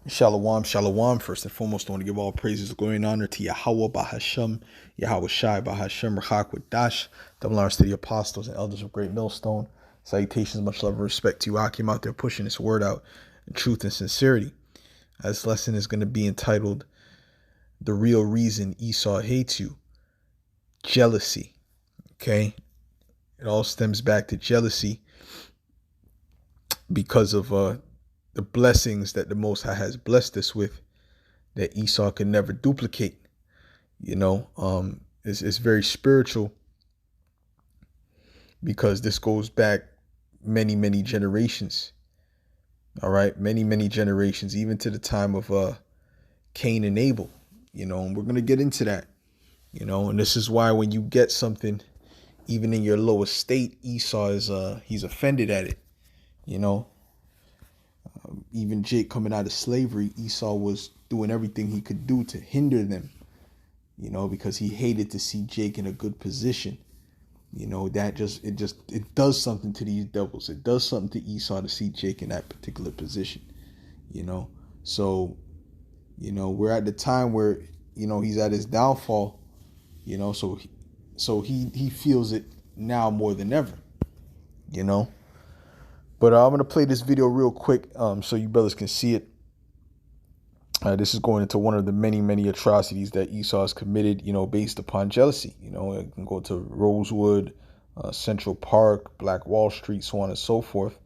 Shalom, shalom. First and foremost, I want to give all praises, glory, and honor to Yahweh Bahashem, Yahweh Shai Bahashem, Rachak with Dash, double honors to the apostles and elders of Great Millstone. Salutations, much love and respect to you, Akim, out there pushing this word out in truth and sincerity. This lesson is going to be entitled The Real Reason Esau Hates You, Jealousy. Okay? It all stems back to jealousy because of the blessings that the Most High has blessed us with that Esau can never duplicate. It's very spiritual because this goes back many, many generations. All right, many generations, even to the time of Cain and Abel. And we're gonna get into that. And this is why when you get something, even in your lowest state, Esau is he's offended at it. Even Jake coming out of slavery, Esau was doing everything he could do to hinder them. Because he hated to see Jake in a good position. It does something to these devils. It does something to Esau to see Jake in that particular position. So, we're at the time where, he's at his downfall, so he feels it now more than ever, But I'm going to play this video real quick so you brothers can see it. This is going into one of the many atrocities that Esau has committed, based upon jealousy. It can go to Rosewood, Central Park, Black Wall Street, so on and so forth.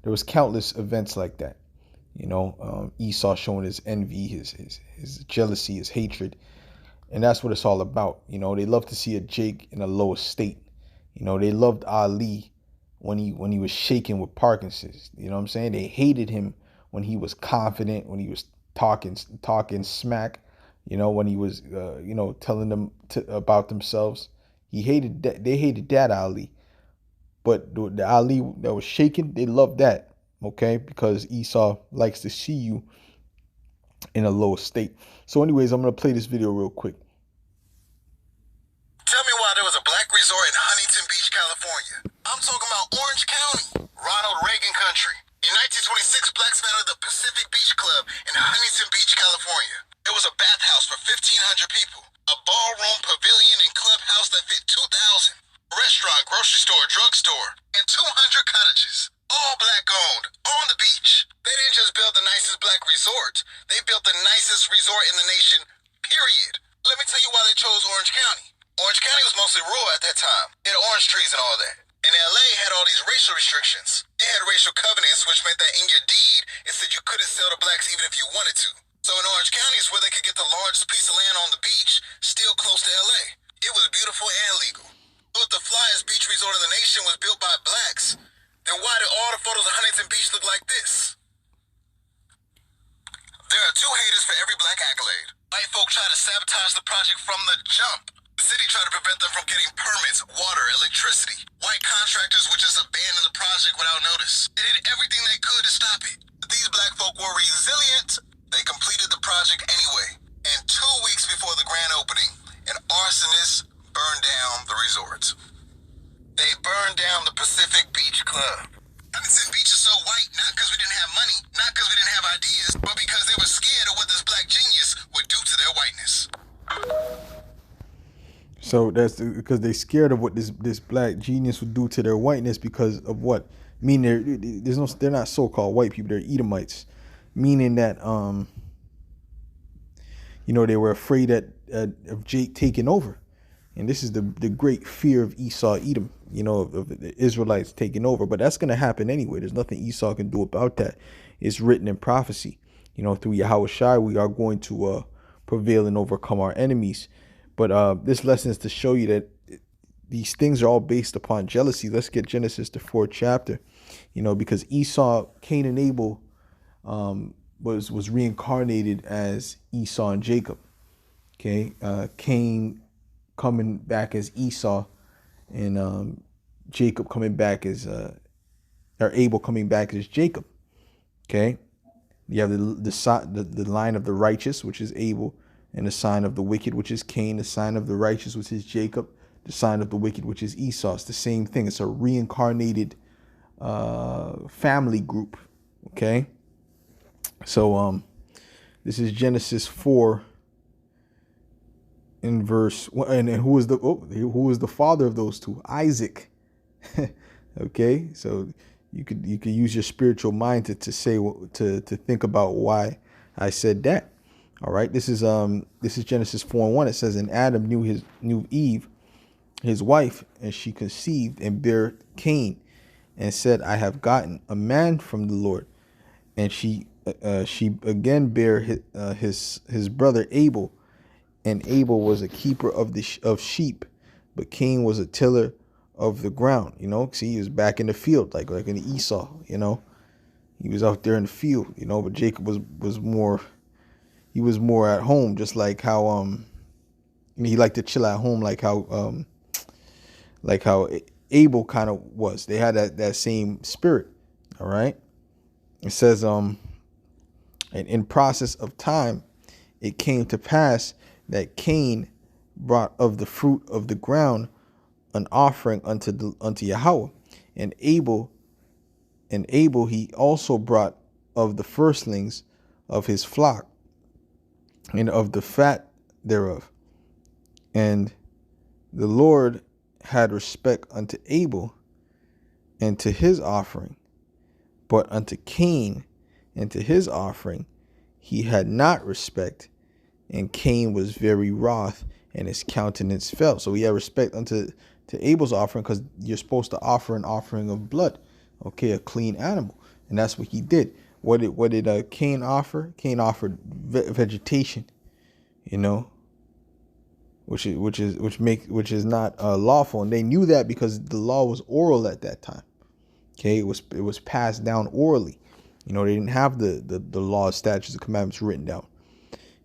There was countless events like that. Esau showing his envy, his jealousy, his hatred. And that's what it's all about. They love to see a Jake in a lower state. They loved Ali when he was shaking with Parkinson's. You know what I'm saying? They hated him when he was confident, when he was talking smack, when he was, telling them about themselves. They hated that Ali. But the Ali that was shaking, they loved that, okay? Because Esau likes to see you in a low state. So anyways, I'm going to play this video real quick. Tell me why there was a black resort in Huntington Beach, California. I'm talking about Orange County, Ronald Reagan country. In 1926, blacks founded the Pacific Beach Club in Huntington Beach, California. It was a bathhouse for 1,500 people, a ballroom, pavilion, and clubhouse that fit 2,000, a restaurant, grocery store, drugstore, and 200 cottages. All black-owned, on the beach. They didn't just build the nicest black resort. They built the nicest resort in the nation, period. Let me tell you why they chose Orange County. Orange County was mostly rural at that time. It had orange trees and all that. And LA had all these racial restrictions. They had racial covenants, which meant that in your deed, it said you couldn't sell to blacks even if you wanted to. So in Orange County is where they could get the largest piece of land on the beach, still close to LA. It was beautiful and legal. But the flyest beach resort in the nation was built by blacks. Then why do all the photos of Huntington Beach look like this? There are two haters for every black accolade. White folk try to sabotage the project from the jump. The city tried to prevent them from getting permits, water, electricity. White contractors would just abandon the project without notice. They did everything they could to stop it. But these black folk were resilient. They completed the project anyway. And 2 weeks before the grand opening, an arsonist burned down the resort. They burned down the Pacific Beach Club. Huntington Beach is so white, not because we didn't have money, not because we didn't have ideas, but because they were scared of what this black genius would do to their whiteness. So that's because they're scared of what this black genius would do to their whiteness because of what? Meaning they're not so-called white people, they're Edomites. Meaning that they were afraid of Jake taking over. And this is the great fear of Esau, Edom, of the Israelites taking over. But that's going to happen anyway. There's nothing Esau can do about that. It's written in prophecy. Through Yahweh Shai, we are going to prevail and overcome our enemies. But this lesson is to show you that these things are all based upon jealousy. Let's get Genesis, the 4th chapter. Because Esau, Cain and Abel was reincarnated as Esau and Jacob. Okay, Cain coming back as Esau, and Jacob coming back as or Abel coming back as Jacob. Okay, you have the line of the righteous, which is Abel, and the sign of the wicked, which is Cain. The sign of the righteous, which is Jacob. The sign of the wicked, which is Esau. It's the same thing. It's a reincarnated family group. Okay, so This is Genesis 4 in verse, and who was the father of those two? Isaac. Okay, so you could use your spiritual mind to say to think about why I said that. All right, this is Genesis 4:1. It says, and Adam knew Eve, his wife, and she conceived and bare Cain, and said, I have gotten a man from the Lord. And she again bare his brother Abel, and Abel was a keeper of sheep, but Cain was a tiller of the ground. You know, see, he was back in the field, like in Esau. You know, he was out there in the field. You know, but Jacob was more at home, just like how he liked to chill at home, like how Abel kind of was. They had that same spirit. All right. It says, and in process of time, it came to pass that Cain brought of the fruit of the ground an offering unto Yahweh, and Abel he also brought of the firstlings of his flock and of the fat thereof. And the Lord had respect unto Abel and to his offering, but unto Cain and to his offering he had not respect, and Cain was very wroth, and his countenance fell. So he had respect unto Abel's offering, because you're supposed to offer an offering of blood, okay, a clean animal, and that's what he did. What did Cain offer? Cain offered vegetation, you know, which is not lawful, and they knew that because the law was oral at that time. Okay, it was passed down orally. You know, they didn't have the law, statutes, and commandments written down.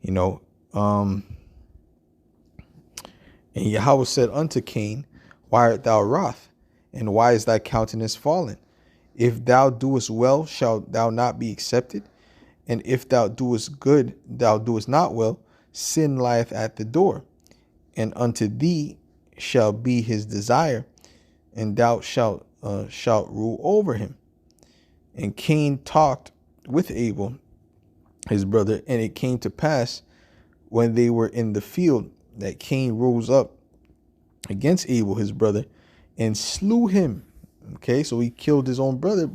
You know, and Yahweh said unto Cain, why art thou wroth, and why is thy countenance fallen? If thou doest well, shalt thou not be accepted? And if thou doest good, thou doest not well, sin lieth at the door, and unto thee shall be his desire, and thou shalt rule over him. And Cain talked with Abel, his brother, and it came to pass when they were in the field that Cain rose up against Abel, his brother, and slew him. Okay, so he killed his own brother.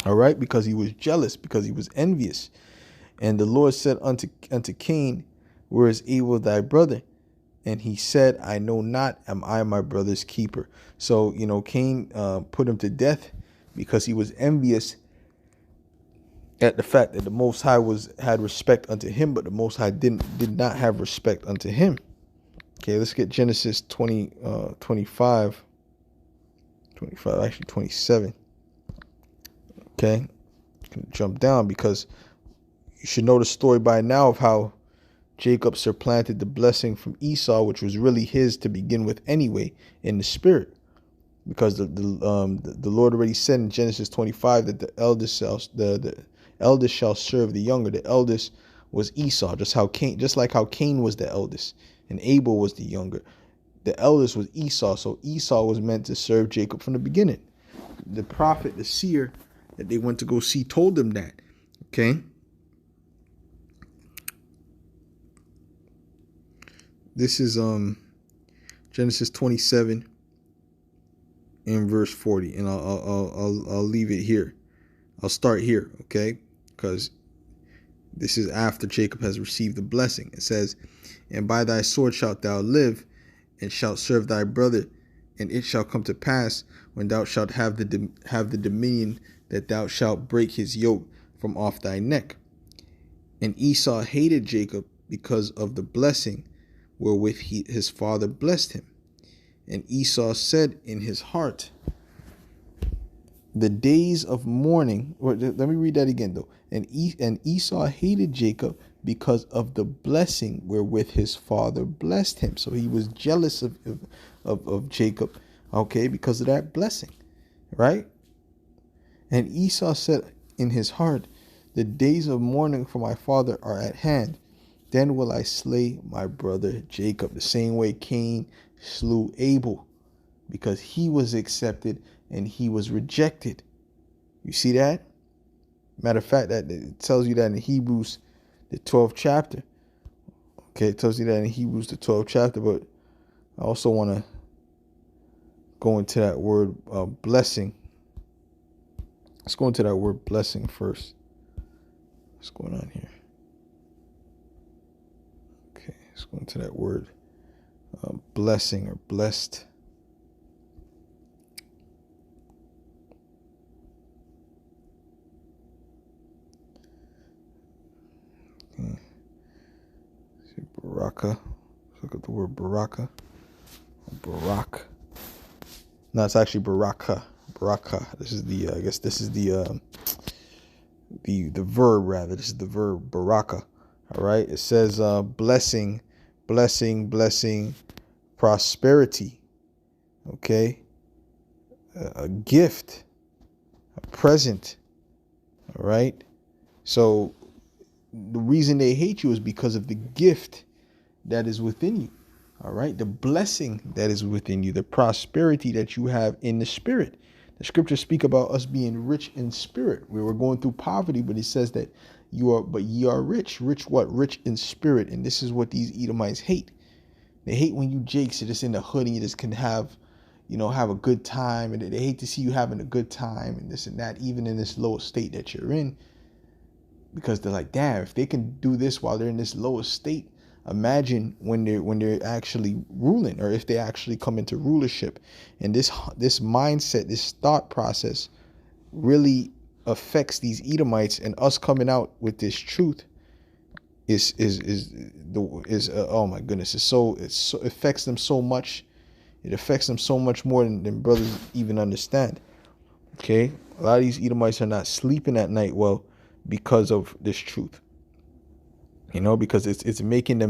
All right, because he was jealous, because he was envious. And the Lord said unto Cain, where is Abel thy brother? And he said, I know not, am I my brother's keeper? So, you know, Cain put him to death because he was envious at the fact that the Most High had respect unto him, but the Most High did not have respect unto him. Okay, let's get Genesis 25, actually 27. Okay, jump down, because you should know the story by now of how Jacob supplanted the blessing from Esau, which was really his to begin with anyway, in the spirit, because the Lord already said in Genesis 25 that the eldest shall serve the younger. The eldest was Esau, just like how Cain was the eldest and Abel was the younger. The eldest was Esau, so Esau was meant to serve Jacob from the beginning. The prophet, the seer that they went to go see, told them that. Okay. This is Genesis 27 and verse 40, and I'll leave it here. I'll start here, okay? Because this is after Jacob has received the blessing. It says, and by thy sword shalt thou live, and shalt serve thy brother, and it shall come to pass when thou shalt have the dominion, that thou shalt break his yoke from off thy neck. And Esau hated Jacob because of the blessing wherewith his father blessed him. And Esau said in his heart, the days of mourning. Let me read that again though. And Esau hated Jacob because of the blessing wherewith his father blessed him. So he was jealous of Jacob, okay, because of that blessing, right? And Esau said in his heart, the days of mourning for my father are at hand. Then will I slay my brother Jacob. The same way Cain slew Abel, because he was accepted and he was rejected. You see that? Matter of fact, that it tells you that in Hebrews, the 12th chapter. Okay, it tells you that in Hebrews, the 12th chapter. But I also want to go into that word blessing. Let's go into that word blessing first. What's going on here? Okay, let's go into that word blessing or blessed. Okay. See, baraka. Let's look at the word baraka. Barak. No, it's actually baraka. Baraka. This is the I guess this is the verb rather. This is the verb baraka. All right. It says blessing, blessing, blessing, prosperity. Okay. A gift, a present. All right. So the reason they hate you is because of the gift that is within you. All right. The blessing that is within you, the prosperity that you have in the spirit. The scriptures speak about us being rich in spirit. We were going through poverty, but it says that ye are rich. Rich what? Rich in spirit. And this is what these Edomites hate. They hate when you jakes are just in the hood and you just can have, have a good time. And they hate to see you having a good time and this and that, even in this lower state that you're in. Because they're like, damn, if they can do this while they're in this lower state, imagine when they're actually ruling, or if they actually come into rulership. And this mindset, this thought process really affects these Edomites, and us coming out with this truth is oh my goodness, it affects them so much. It affects them so much more than brothers even understand. Okay, a lot of these Edomites are not sleeping at night well because of this truth. Because it's making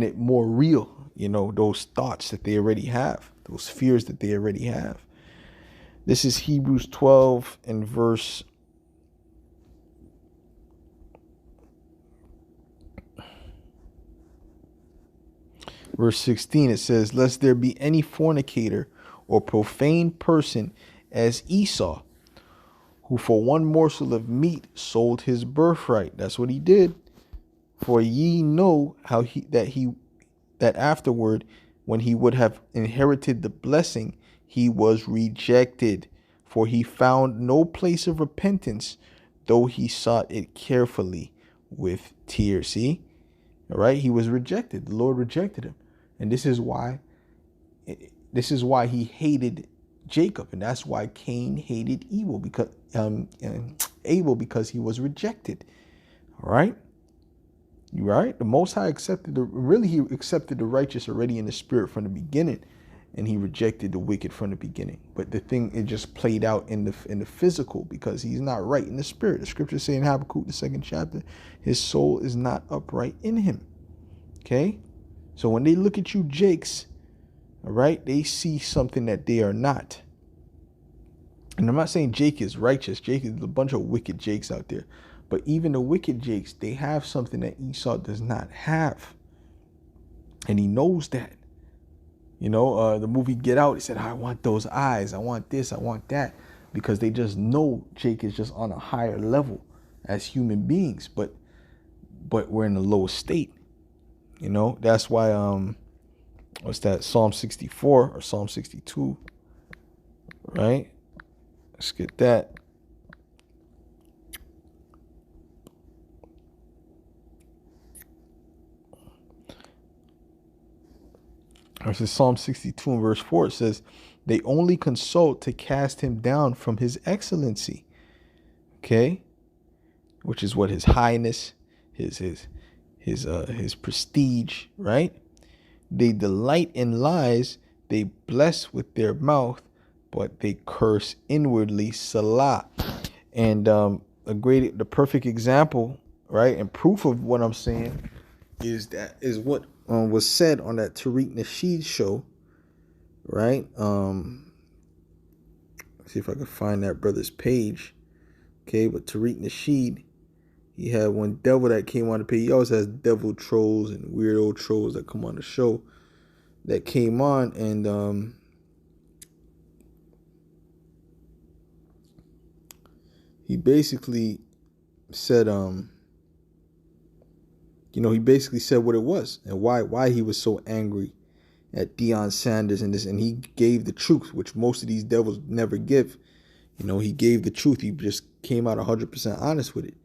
it more real. Those thoughts that they already have, those fears that they already have. This is Hebrews 12 and verse 16. It says, lest there be any fornicator or profane person as Esau, who for one morsel of meat sold his birthright. That's what he did. For ye know how that afterward, when he would have inherited the blessing, he was rejected. For he found no place of repentance, though he sought it carefully with tears. See? All right? He was rejected. The Lord rejected him. And this is why he hated Jacob, and that's why Cain hated Abel, because he was rejected. All right, you right. The Most High accepted he accepted the righteous already in the spirit from the beginning, and he rejected the wicked from the beginning. But the thing, it just played out in the physical, because he's not right in the spirit. The scriptures say in Habakkuk, the 2nd chapter, his soul is not upright in him. Okay, so when they look at you, Jakes, all right, they see something that they are not. And I'm not saying Jake is righteous. Jake is a bunch of wicked Jakes out there. But even the wicked Jakes, they have something that Esau does not have. And he knows that. The movie Get Out, he said, I want those eyes. I want this. I want that. Because they just know Jake is just on a higher level as human beings. But we're in a lower state. That's why, what's that? Psalm 64 or Psalm 62, right? Let's get that. This is Psalm 62 and verse 4. It says, they only consult to cast him down from his excellency. Okay? Which is what? His highness, his prestige, right? They delight in lies, they bless with their mouth, but they curse inwardly. Salah. And the perfect example, right, and proof of what I'm saying is what was said on that Tariq Nasheed show, right? See if I can find that brother's page. Okay, but Tariq Nasheed, he had one devil that came on the page. He always has devil trolls and weirdo trolls that come on the show that came on, and he basically said, he basically said what it was and why he was so angry at Deion Sanders and this, and he gave the truth, which most of these devils never give. He gave the truth. He just came out 100% honest with it.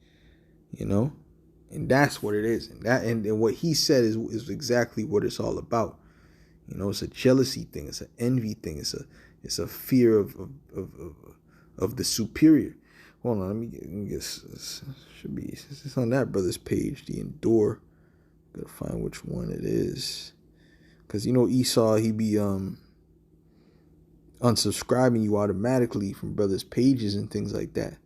And that's what it is. And what he said is exactly what it's all about. It's a jealousy thing. It's an envy thing. It's a fear of the superior. Hold on, let me get this. Should be it's on that brother's page. The Endure. Gotta find which one it is. Cause Esau, he be unsubscribing you automatically from brothers' pages and things like that.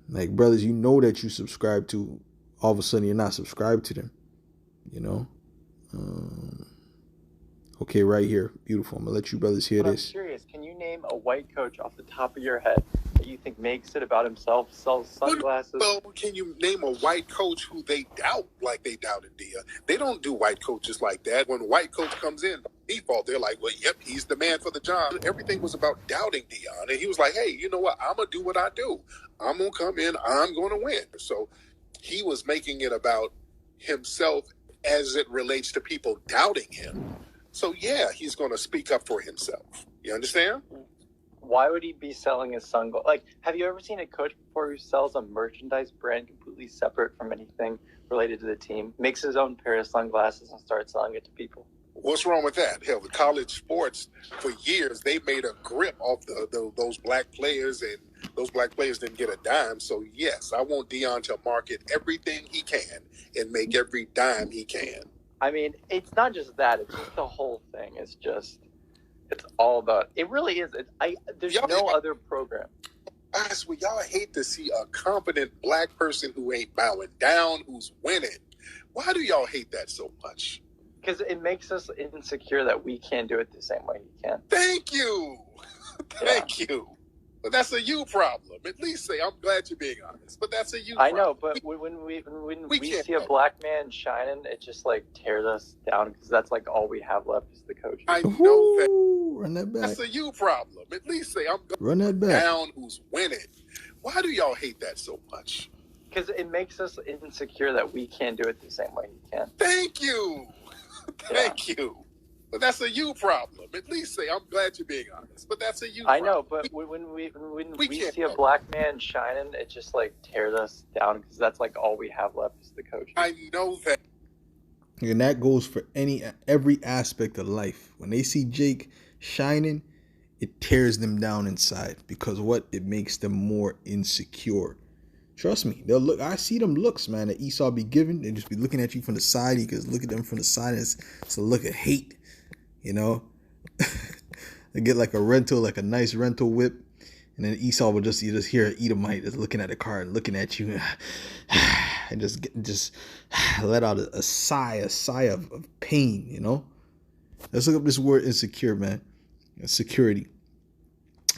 Like brothers, that you subscribe to, all of a sudden you're not subscribed to them. Okay, right here. Beautiful. I'm gonna let you brothers hear this. I'm curious, can you name a white coach off the top of your head that you think makes it about himself, sells sunglasses? Well, can you name a white coach who they doubt like they doubted Dia? They don't do white coaches like that. When a white coach comes in, by default, they're like, well, yep, he's the man for the job. Everything was about doubting Deion. And he was like, hey, you know what? I'm going to do what I do. I'm going to come in. I'm going to win. So he was making it about himself as it relates to people doubting him. So, yeah, he's going to speak up for himself. You understand? Why would he be selling his sunglasses? Like, have you ever seen a coach before who sells a merchandise brand completely separate from anything related to the team, makes his own pair of sunglasses and starts selling it to people? What's wrong with that? Hell, the college sports, for years, they made a grip off those black players, and those black players didn't get a dime. So, yes, I want Deion to market everything he can and make every dime he can. I mean, it's not just that. It's just the whole thing. It's all about, it really is. There's no other program. I swear, y'all hate to see a confident black person who ain't bowing down, who's winning. Why do y'all hate that so much? Because it makes us insecure that we can't do it the same way he can. Thank you. Thank you. But that's a you problem. At least say, I'm glad you're being honest. But that's a you problem. I know, but when we see a black man shining, it just like tears us down because that's like all we have left is the coach. I know that. Run that back. That's a you problem. At least say, I'm run that back. Down who's winning. Why do y'all hate that so much? Because it makes us insecure that we can't do it the same way he can. Thank you. Thank you. But that's a you problem. At least say, I'm glad you're being honest. But that's a you problem. I know, but when we see a black man shining, it just like tears us down because that's like all we have left is the coach. I know that. And that goes for every aspect of life. When they see Jake shining, it tears them down inside because it makes them more insecure. Trust me, they'll look. I see them looks, man, that Esau be giving. They just be looking at you from the side. You can look at them from the side. And it's a look of hate, They get like a nice rental whip, and then Esau will you just hear an Edomite just looking at the car and looking at you, and just let out a sigh of pain. Let's look up this word insecure, man. Security,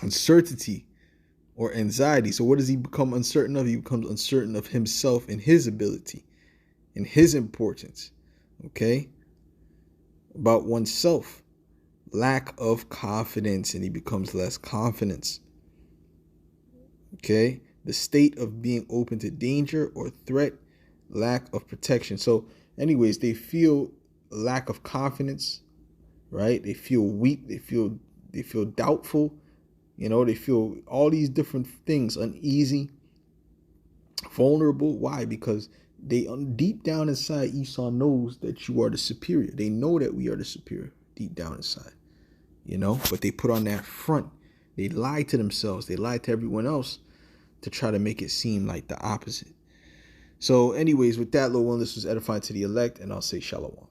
uncertainty, or anxiety. So what does he become uncertain of? He becomes uncertain of himself and his ability and his importance. Okay? About oneself. Lack of confidence, and he becomes less confidence. Okay? The state of being open to danger or threat, lack of protection. So anyways, they feel lack of confidence, right? They feel weak. They feel doubtful. They feel all these different things, uneasy, vulnerable. Why? Because they deep down inside, Esau knows that you are the superior. They know that we are the superior deep down inside, but they put on that front. They lie to themselves. They lie to everyone else to try to make it seem like the opposite. So anyways, with that, Lord willing, this was edifying to the elect, and I'll say shalom.